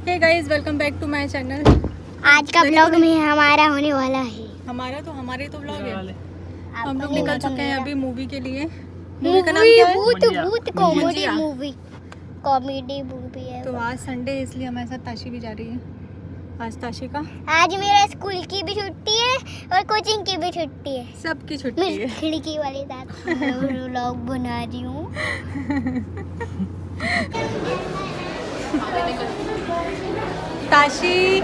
Hey guys, welcome back to my channel. आज का blog में हमारा होने वाला है। हमारे तो ब्लॉग है। हम लोग नहीं निकल होगा चुके हैं मेरा। अभी मूवी के लिए। मूवी का नाम क्या है? भूत कॉमेडी मंजिया। मूवी। कॉमेडी मूवी है तो वो। आज संडे है इसलिए हमारे साथ ताशी भी जा रही है। आज ताशी का आज मेरा स्कूल की भी छुट्टी है और कोचिंग की भी छुट्टी है। सबकी छुट्टी मैं है। खिड़की वाले साथ व्लॉग बना रही हूँ। ताशी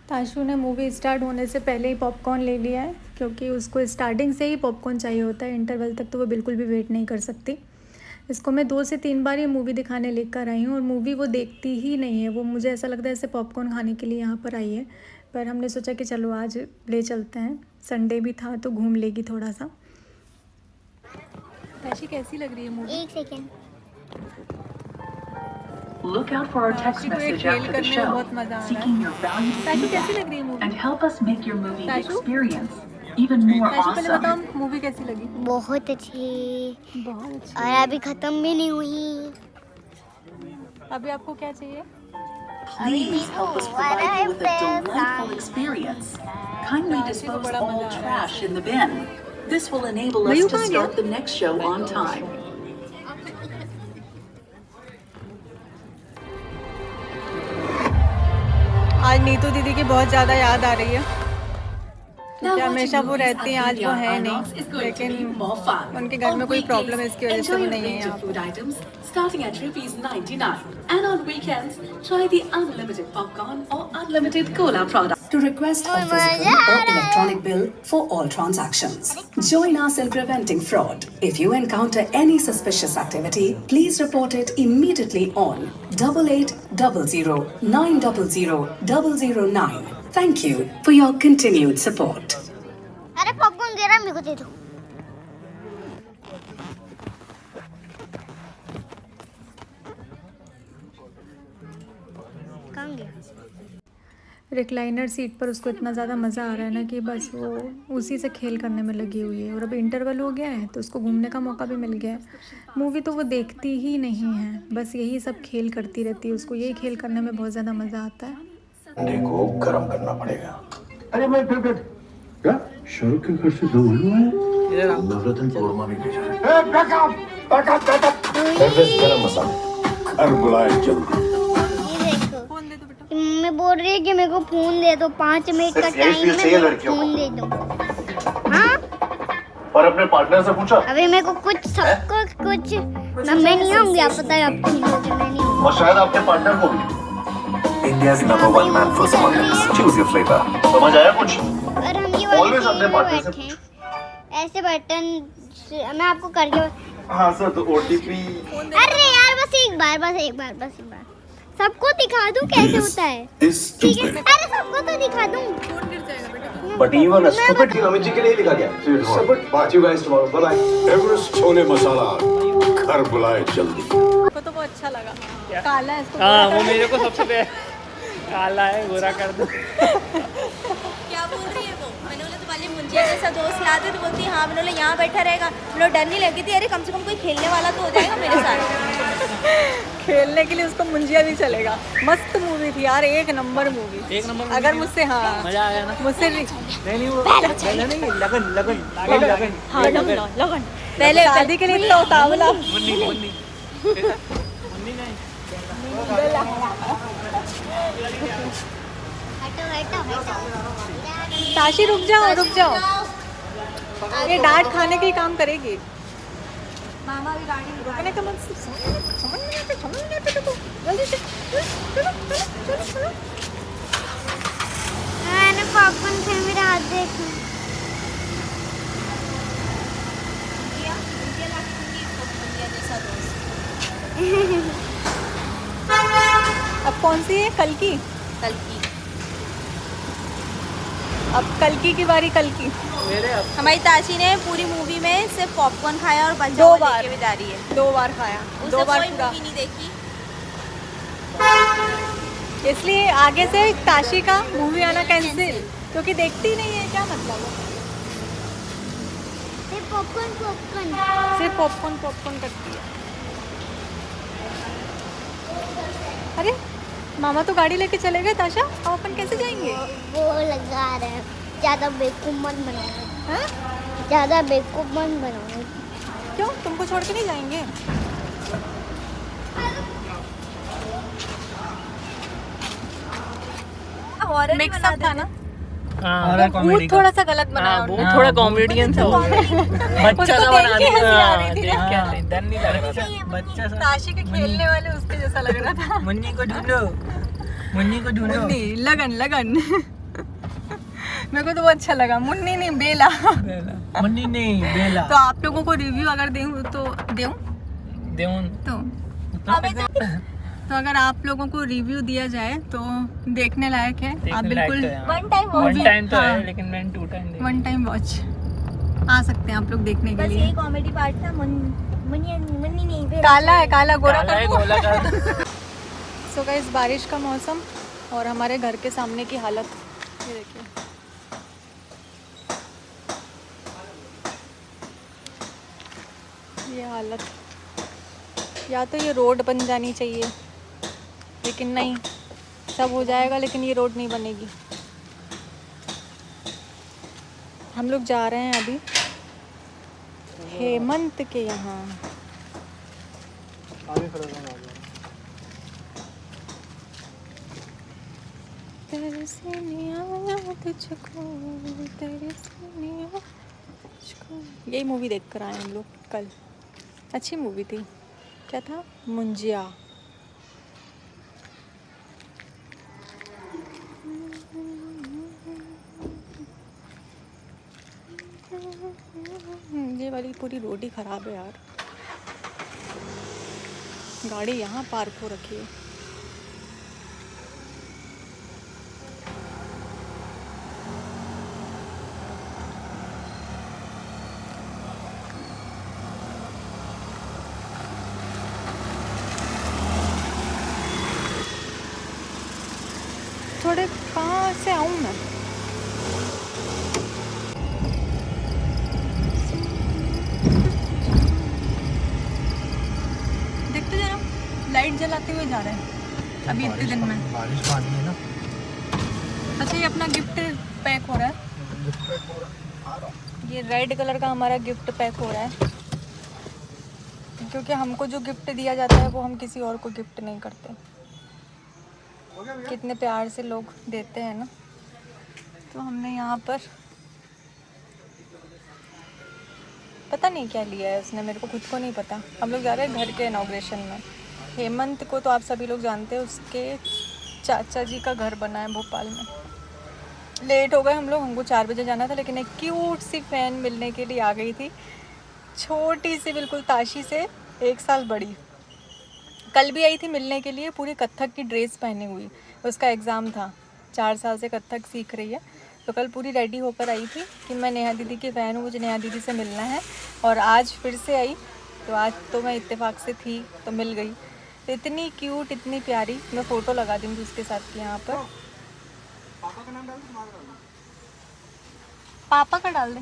ताशु ने मूवी स्टार्ट होने से पहले ही पॉपकॉर्न ले लिया है क्योंकि उसको स्टार्टिंग से ही पॉपकॉर्न चाहिए होता है। इंटरवल तक तो वो बिल्कुल भी वेट नहीं कर सकती। इसको मैं 2 से 3 बार ये मूवी दिखाने लेकर आई हूँ और मूवी वो देखती ही नहीं है। वो मुझे ऐसा लगता है जैसे पॉपकॉर्न खाने के लिए यहाँ पर आई है, पर हमने सोचा कि चलो आज ले चलते हैं। संडे भी था तो घूम लेगी थोड़ा सा। ताशी कैसी लग रही है मूवी? एक second. Look out for our text message after the show, seeking your valuable Tashu कैसी feedback लग रही है movie? and help us make your movie Tashu? experience even more Tashu पहले awesome. बताओ मूवी कैसी लगी? बहुत अच्छी बहुत अच्छी। और अभी खत्म भी नहीं हुई। अभी आपको क्या चाहिए? Please help us provide you with a delightful experience. Kindly dispose all trash in the bin. This will enable us to start the next show on time. आज नीतू दीदी की बहुत ज़्यादा याद आ रही है क्योंकि हमेशा वो रहती हैं, आज वो है नहीं, लेकिन उनके घर में कोई प्रॉब्लम है इसकी वजह से वो नहीं है यहाँ। food items starting at ₹99, and on weekends try the unlimited popcorn or unlimited cola product. To request a physical or electronic bill for all transactions. Join us in preventing fraud. If you encounter any suspicious activity, please report it immediately on 8800 900 009. Thank you for your continued support. अरे popcorn दे रहा, मेरे को दे दो। कहाँ गया? Recliner seat पर उसको इतना ज़्यादा मज़ा आ रहा है ना कि बस वो उसी से खेल करने में लगी हुई है। और अब इंटरवल हो गया है तो उसको घूमने का मौका भी मिल गया है। मूवी तो वो देखती ही नहीं है, बस यही सब खेल करती रहती है। उसको यही खेल करने में बहुत ज़्यादा मज़ा आता है। अंडे को गर्म करना पड़ेगा। अरे मैं फिर क्या शाहरुख के घर से 2 महीने आए? नवरत्न कोरमा भी भेजा है। बैकअप गरम मसाला घर बुलाए जल्दी। ये देखो, फोन दे दो बेटा। मम्मी बोल रही है कि मेरे को फोन दे दो, 5 मिनट का सिर्फ यही टाइम फील चाहिए है, लड़कियों को। फोन दे दो। हाँ, और अपने पार्टनर से पूछा अभी मेरे को कुछ सबको कुछ मैं नहीं आऊंगी, आप पता है आप खेलोगे, मैं नहीं आऊंगी। और शायद आपके पार्टनर को भी। India's number 1 man for smugness. Choose your flavor. समझ आया कुछ? और हम ये वाले Always अपने सीट पे partner से बैठे हैं। ऐसे बटन मैं आपको करके हाँ सर, तो OTP। अरे यार बस एक बार सबको दिखा दूं कैसे होता है। ठीक है, अरे सबको तो दिखा दूं। फोन गिर जाएगा बेटा। But even a stupid Amit ji के लिए लिखा गया। Stupid. Watch you guys tomorrow. Bye bye. Everest chole masala घर बुलाए जल्दी। को तो वो अच्छा लगा। काला है इसको। हाँ वो मेरे को सबसे काला है, गोरा कर दो। क्या बोल रही है वो? मैंने बोला तो वाले मुंजिया जैसा दोस्त ला दे, तो बोलती है हाँ। मैंने बोला यहाँ बैठा रहेगा। मैंने डर नहीं लगी थी, अरे कम से कम कोई खेलने वाला तो हो जाएगा मेरे साथ। खेलने के लिए उसको मुंजिया भी चलेगा। मस्त मूवी थी यार, एक नंबर मूवी। एक नंबर अगर मुझसे हाँ मजा आया ना? मुझसे नहीं वो पहले नहीं, लगन हाँ लगन पहले शादी के लिए इतना उतावला। मुन्नी हटो। ताशी रुक जाओ। ये डांट खाने के ही काम करेगी। मामा भी गाड़ी में रुकने का मन समझ नहीं आता तेरे को। जल्दी से चलो। मैंने पॉपकॉर्न फिर मेरा हाथ देखा। जैसा दोस्त। अब कौन सी है? कल की। अब कल की बारी। हमारी ताशी ने पूरी मूवी में सिर्फ पॉपकॉर्न खाया और बच्चा 2 वो बार लेके भी जा रही है। 2 बार खाया, उसने 2 बार कोई पूरा। मूवी नहीं देखी। इसलिए आगे से ताशी का मूवी आना कैंसिल, क्योंकि देखती ही नहीं है। क्या मतलब है? पॉपकॉर्न पॉपकॉर्न सिर्फ पॉपकॉर्न करती है। अरे मामा तो गाड़ी लेके चले गए ताशा, अब अपन कैसे जाएंगे? वो लगा रहे हैं, ज़्यादा बेवकूफ़ मत बनाओ। हैं? ज़्यादा बेवकूफ़ मत बनाओ। क्यों, तुमको छोड़ के नहीं जाएंगे? मिक्स अप था ना, हाँ भूत थोड़ा सा गलत बनाया वो उन्होंने। थोड़ा कॉमेडियन था, बच्चा सा बना देख के हंसी आ दिया। रही थी देख ना। के डर नहीं लग रहा था, बच्चा सा। ताशी के खेलने वाले उसके जैसा लग रहा था। मुन्नी को ढूंढो, मुन्नी को ढूंढो। मुन्नी लगन मेरे को तो वो अच्छा लगा। मुन्नी नहीं, बेला। मुन्नी नहीं, बेला। तो आप लोगों को रिव्यू अगर दूं तो दूं देउन तो अगर आप लोगों को रिव्यू दिया जाए तो देखने लायक है। आप बिल्कुल वन टाइम वन टाइम तो हाँ। है, लेकिन मैंने 2 टाइम देखा। वन टाइम वॉच आ सकते हैं आप लोग देखने के बस लिए। यही कॉमेडी पार्ट था। मुन्नी नहीं बेला। काला है, काला गोरा काला है, कर गोला कर। सो गाइस, बारिश का मौसम और हमारे घर के सामने की हालत ये देखिए। ये हालत, या तो ये रोड बन जानी चाहिए, लेकिन नहीं, सब हो जाएगा लेकिन ये रोड नहीं बनेगी। हम लोग जा रहे हैं अभी हेमंत के यहाँ। तेरे से नहीं आया तुझको, तेरे से नहीं आया तुझको। यही मूवी देख कर आए हम लोग कल। अच्छी मूवी थी। क्या था? मुंजिया। ये वाली पूरी रोड ही ख़राब है यार। गाड़ी यहाँ पार्क हो रखी है। थोड़े कहाँ से आऊँ मैं? देखते जरा, लाइट जलाते हुए जा रहे हैं अभी इतने दिन में। बारिश पानी है ना। अच्छा, ये अपना गिफ्ट पैक हो रहा है। ये रेड कलर का हमारा गिफ्ट पैक हो रहा है, क्योंकि हमको जो गिफ्ट दिया जाता है वो हम किसी और को गिफ्ट नहीं करते। कितने प्यार से लोग देते हैं ना। तो हमने यहाँ पर पता नहीं क्या लिया है उसने, मेरे को खुद को नहीं पता। हम लोग जा रहे हैं घर के इनॉग्रेशन में। हेमंत को तो आप सभी लोग जानते हैं, उसके चाचा जी का घर बना है भोपाल में। लेट हो गए हम लोग, हमको 4 बजे जाना था, लेकिन एक क्यूट सी फ़ैन मिलने के लिए आ गई थी। छोटी सी, बिल्कुल ताशी से 1 साल बड़ी। कल भी आई थी मिलने के लिए, पूरी कथक की ड्रेस पहनी हुई। उसका एग्ज़ाम था, 4 साल से कथक सीख रही है। तो कल पूरी रेडी होकर आई थी कि मैं नेहा दीदी की फ़ैन हूँ, मुझे नेहा दीदी से मिलना है। और आज फिर से आई, तो आज तो मैं इत्तेफाक से थी तो मिल गई। तो इतनी क्यूट, इतनी प्यारी। मैं फ़ोटो लगा दूँगी उसके साथ की यहाँ पर। पापा का नाम डाल दे, पापा का डाल दें।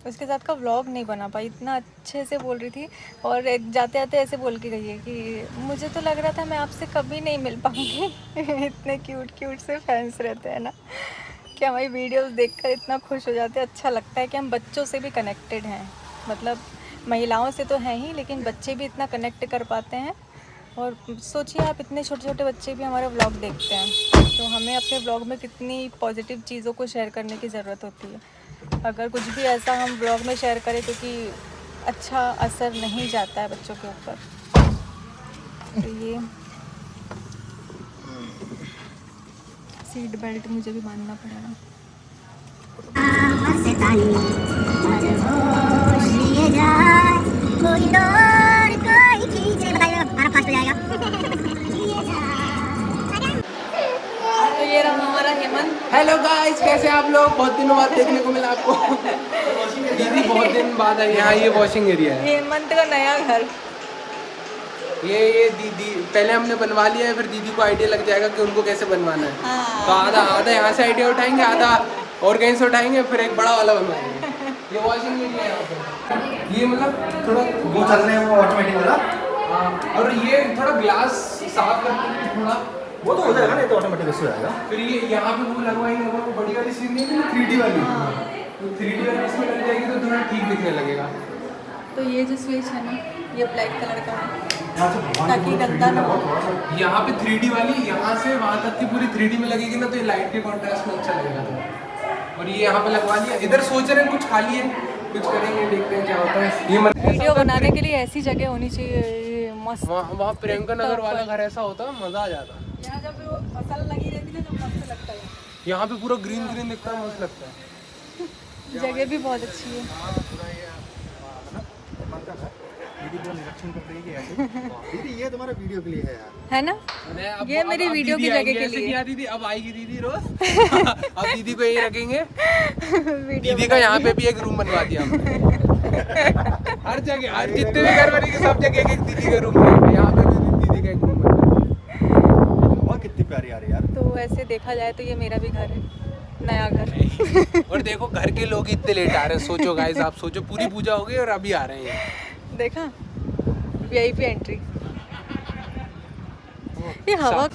उसके साथ का व्लॉग नहीं बना पाई, इतना अच्छे से बोल रही थी। और एक जाते जाते ऐसे बोल के गई है कि मुझे तो लग रहा था मैं आपसे कभी नहीं मिल पाऊँगी। इतने क्यूट से फैंस रहते हैं ना, कि हमारी वीडियोस देखकर इतना खुश हो जाते हैं। अच्छा लगता है कि हम बच्चों से भी कनेक्टेड हैं। मतलब महिलाओं से तो हैं ही, लेकिन बच्चे भी इतना कनेक्ट कर पाते हैं। और सोचिए आप, इतने छोटे छोटे बच्चे भी हमारे व्लॉग देखते हैं, तो हमें अपने व्लॉग में कितनी पॉजिटिव चीज़ों को शेयर करने की ज़रूरत होती है। अगर कुछ भी ऐसा हम ब्लॉग में शेयर करें, क्योंकि अच्छा असर नहीं जाता है बच्चों के ऊपर। तो ये सीट बेल्ट मुझे भी बांधना पड़ेगा। तो ये रहा हमारा हेमंत। हेलो गाइस, कैसे आप लोग? बहुत दिनों बाद देखने को मिला आपको। दीदी बहुत दिन बाद आई। यहाँ ये वॉशिंग एरिया है। हेमंत का नया घर। ये दीदी पहले हमने बनवा लिया है, फिर दीदी को आइडिया लग जाएगा कि उनको कैसे बनवाना है। तो आधा यहाँ से आइडिया उठाएंगे, आधा और कहीं से उठाएंगे, फिर एक बड़ा वाला बनवाएंगे। ये वॉशिंग एरिया है यहाँ पे, ये मतलब थोड़ा वो चल रहे हैं वो ऑटोमेटिक वाला। हाँ, और ये थोड़ा ग्लास साफ करके थोड़ा वो तो हो जाएगा ना, तो ऑटोमेटिक हो जाएगा। फिर ये यहाँ पे वो लगवाएंगे, वो बड़ी वाली स्क्रीन नहीं है 3D वाली, तो 3D वाली इसमें लग जाएगी तो थोड़ा ठीक दिखने लगेगा। तो ये जो स्विच है ना, ये ब्लैक कलर का है ताकि गंदा ना हो। यहाँ पे 3D वाली यहाँ से वहाँ तक की पूरी 3D में लगेगी ना, तो ये लाइट के कॉन्ट्रास्ट में अच्छा लगेगा। और ये यहाँ पे लगवा लिया। इधर सोच रहे हैं कुछ खा लिए, कुछ करेंगे, देखते हैं क्या होता है। ये वीडियो बनाने के लिए ऐसी जगह होनी चाहिए मस्त। वहाँ प्रियंका नगर वाला घर ऐसा होता, मजा आ जाता। यहाँ जब फसल लगी रहती है तो मस्त लगता है। यहाँ पे पूरा ग्रीन ग्रीन दिखता है, मस्त लगता है। जगह भी बहुत अच्छी है। दीदी ये तुम्हारा वीडियो के लिए है यार, है ना? ये मेरी वीडियो की जगह के लिए है। दीदी अब आएगी दीदी रोज। अब दीदी को यही रखेंगे। दीदी का यहाँ पे भी एक रूम बनवा दिया हमने। हर जगह, हर जितने भी घर बनेंगे सब जगह एक एक दीदी का रूम है। यहाँ पे भी दीदी का एक रूम बनवा। और कितनी प्यारी आ रही यार। तो वैसे देखा जाए तो ये मेरा भी घर है, नया घर। और देखो घर के लोग इतने लेट आ रहे हैं। सोचो गाइस, आप सोचो पूरी पूजा हो गई और अभी आ रहे हैं। देखा VIP एंट्री। ये हवा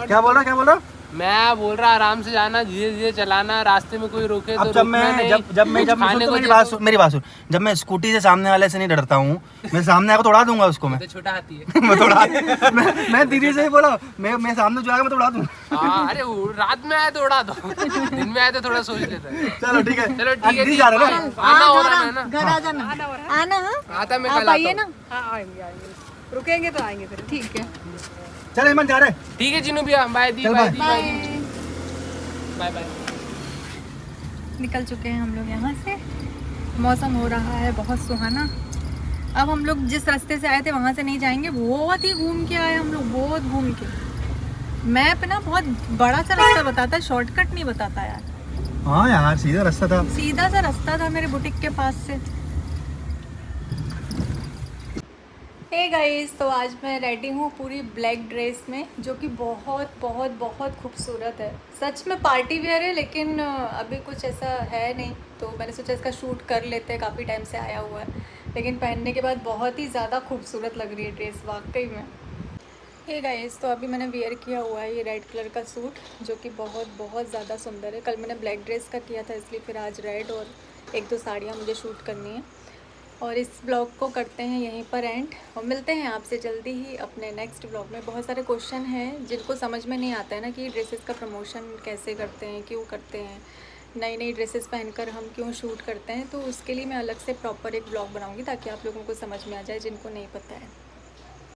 क्या बोल रहा? मैं बोल रहा आराम से जाना, धीरे धीरे चलाना, रास्ते में कोई रोके तो जब मैं मेरी बात सुन, जब मैं स्कूटी से सामने वाले से नहीं डरता हूँ, मैं सामने आकर तोड़ा दूंगा उसको। मैं छोटा हाथी है। मैं दीदी से ही बोला, मैं सामने जो आएगा मैं तोड़ा दूंगा। अरे रात में आए तो उड़ा दो, दिन में आए तो थोड़ा सोच लेता है। चलो ठीक है, चलो ठीक है, जा रहे हो आना हो रहा है ना, घर आ जाना, आना। आता मैं आप कल आइए आता ना। हाँ आएंगे, रुकेंगे तो आएंगे फिर। ठीक है, चल हेमंत जा रहे। ठीक है जिनू भैया, बाय दी, बाय दी, बाय बाय। निकल चुके हैं हम लोग यहाँ से। मौसम हो रहा है बहुत सुहाना। अब हम लोग जिस रास्ते से आए थे वहाँ से नहीं जाएंगे, बहुत ही घूम के आए हम लोग, बहुत घूम के। मैप ना बहुत बड़ा सा रास्ता बताता है, शॉर्टकट नहीं बताता यार। हाँ यार, सीधा रास्ता था, सीधा सा रास्ता था मेरे बुटीक के पास से। हे गाइस, तो आज मैं रेडी हूँ पूरी ब्लैक ड्रेस में, जो कि बहुत बहुत बहुत खूबसूरत है। सच में पार्टी वेयर है, लेकिन अभी कुछ ऐसा है नहीं, तो मैंने सोचा इसका शूट कर लेते हैं। काफ़ी टाइम से आया हुआ है, लेकिन पहनने के बाद बहुत ही ज़्यादा खूबसूरत लग रही है ड्रेस वाकई में। हे गाइस, तो अभी मैंने वेयर किया हुआ है ये रेड कलर का सूट, जो कि बहुत बहुत ज़्यादा सुंदर है। कल मैंने ब्लैक ड्रेस का किया था, इसलिए फिर आज रेड और एक दो साड़ियाँ मुझे शूट करनी है। और इस ब्लॉग को करते हैं यहीं पर एंड, और मिलते हैं आपसे जल्दी ही अपने नेक्स्ट ब्लॉग में। बहुत सारे क्वेश्चन हैं जिनको समझ में नहीं आता है ना कि ड्रेसेस का प्रमोशन कैसे करते हैं, क्यों करते हैं, नई नई ड्रेसेस पहनकर हम क्यों शूट करते हैं। तो उसके लिए मैं अलग से प्रॉपर एक ब्लॉग बनाऊंगी ताकि आप लोगों को समझ में आ जाए जिनको नहीं पता है।